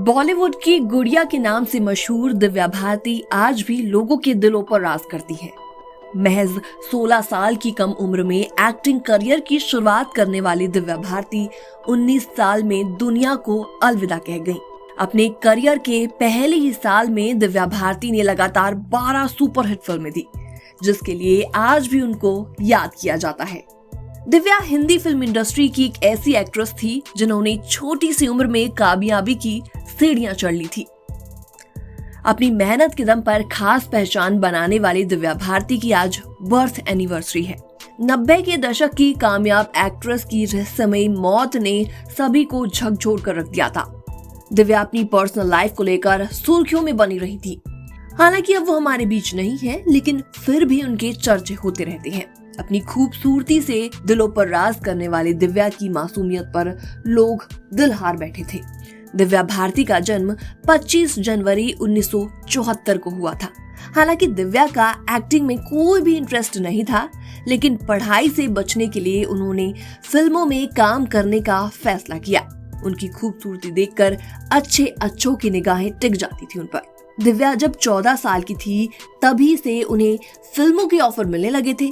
बॉलीवुड की गुड़िया के नाम से मशहूर दिव्या भारती आज भी लोगों के दिलों पर राज करती है। महज 16 साल की कम उम्र में एक्टिंग करियर की शुरुआत करने वाली दिव्या भारती 19 साल में दुनिया को अलविदा कह गईं। अपने करियर के पहले ही साल में दिव्या भारती ने लगातार 12 सुपरहिट फिल्में दी, जिसके लिए आज भी उनको याद किया जाता है। दिव्या हिंदी फिल्म इंडस्ट्री की एक ऐसी एक्ट्रेस थी जिन्होंने छोटी सी उम्र में कामयाबी की सीढ़ियां चढ़ ली थी। अपनी मेहनत के दम पर खास पहचान बनाने वाली दिव्या भारती की आज बर्थ एनिवर्सरी है। 90 के दशक की कामयाब एक्ट्रेस की रहस्यमयी मौत ने सभी को झकझोर कर रख दिया था। दिव्या अपनी पर्सनल लाइफ को लेकर सुर्खियों में बनी रही थी। हालांकि अब वो हमारे बीच नहीं है, लेकिन फिर भी उनके चर्चे होते रहते हैं। अपनी खूबसूरती से दिलों पर राज करने वाली दिव्या की मासूमियत पर लोग दिल हार बैठे थे। दिव्या भारती का जन्म 25 जनवरी 1974 को हुआ था। हालांकि दिव्या का एक्टिंग में कोई भी इंटरेस्ट नहीं था, लेकिन पढ़ाई से बचने के लिए उन्होंने फिल्मों में काम करने का फैसला किया। उनकी खूबसूरती देखकर अच्छों की निगाहें टिक जाती थी उन पर। दिव्या जब 14 साल की थी, तभी से उन्हें फिल्मों के ऑफर मिलने लगे थे।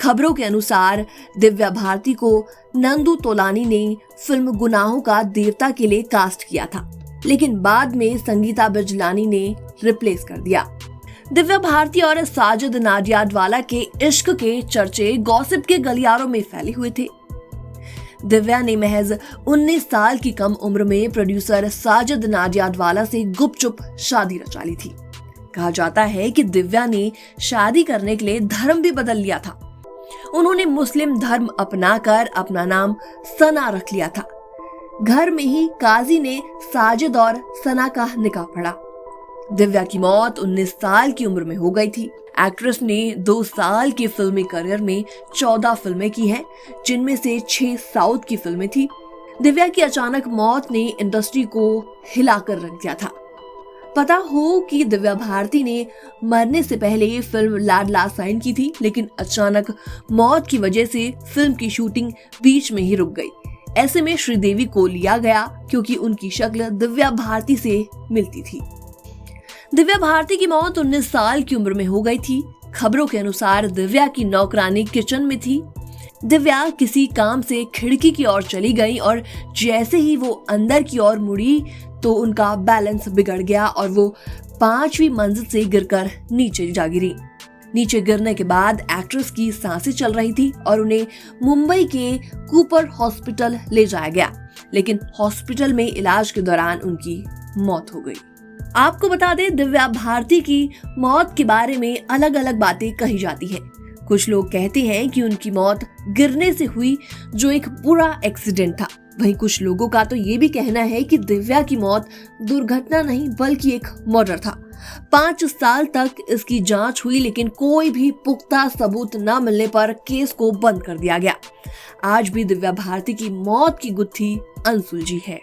खबरों के अनुसार दिव्या भारती को नंदू तोलानी ने फिल्म गुनाहों का देवता के लिए कास्ट किया था, लेकिन बाद में संगीता बिजलानी ने रिप्लेस कर दिया। दिव्या भारती और साजिद नाडियाडवाला के इश्क के चर्चे गॉसिप के गलियारों में फैले हुए थे। दिव्या ने महज 19 साल की कम उम्र में प्रोड्यूसर साजिद नाडियाडवाला से गुपचुप शादी रचा ली थी। कहा जाता है कि दिव्या ने शादी करने के लिए धर्म भी बदल लिया था। उन्होंने मुस्लिम धर्म अपनाकर अपना नाम सना रख लिया था। घर में ही काजी ने साजिद और सना का निकाह पढ़ा। दिव्या की मौत 19 साल की उम्र में हो गई थी। एक्ट्रेस ने 2 साल के फिल्मी करियर में 14 फिल्में की हैं, जिनमें से 6 साउथ की फिल्में थी। दिव्या की अचानक मौत ने इंडस्ट्री को हिलाकर रख दिया था। पता हो कि दिव्या भारती ने मरने से पहले फिल्म लाडला साइन की थी, लेकिन अचानक मौत की वजह से फिल्म की शूटिंग बीच में ही रुक गई। ऐसे में श्रीदेवी को लिया गया, क्योंकि उनकी शक्ल दिव्या भारती से मिलती थी। दिव्या भारती की मौत 19 साल की उम्र में हो गई थी। खबरों के अनुसार दिव्या की नौकरानी किचन में थी। दिव्या किसी काम से खिड़की की ओर चली गई और जैसे ही वो अंदर की ओर मुड़ी तो उनका बैलेंस बिगड़ गया और वो 5वीं मंजिल से गिरकर नीचे जा गिरी। नीचे गिरने के बाद एक्ट्रेस की सांसें चल रही थी और उन्हें मुंबई के कूपर हॉस्पिटल ले जाया गया, लेकिन हॉस्पिटल में इलाज के दौरान उनकी मौत हो गई। आपको बता दें, दिव्या भारती की मौत के बारे में अलग अलग बातें कही जाती हैं। कुछ लोग कहते हैं कि उनकी मौत गिरने से हुई, जो एक बुरा एक्सीडेंट था। वहीं कुछ लोगों का तो ये भी कहना है कि दिव्या की मौत दुर्घटना नहीं बल्कि एक मर्डर था। 5 साल तक इसकी जांच हुई, लेकिन कोई भी पुख्ता सबूत न मिलने पर केस को बंद कर दिया गया। आज भी दिव्या भारती की मौत की गुत्थी अनसुलझी है।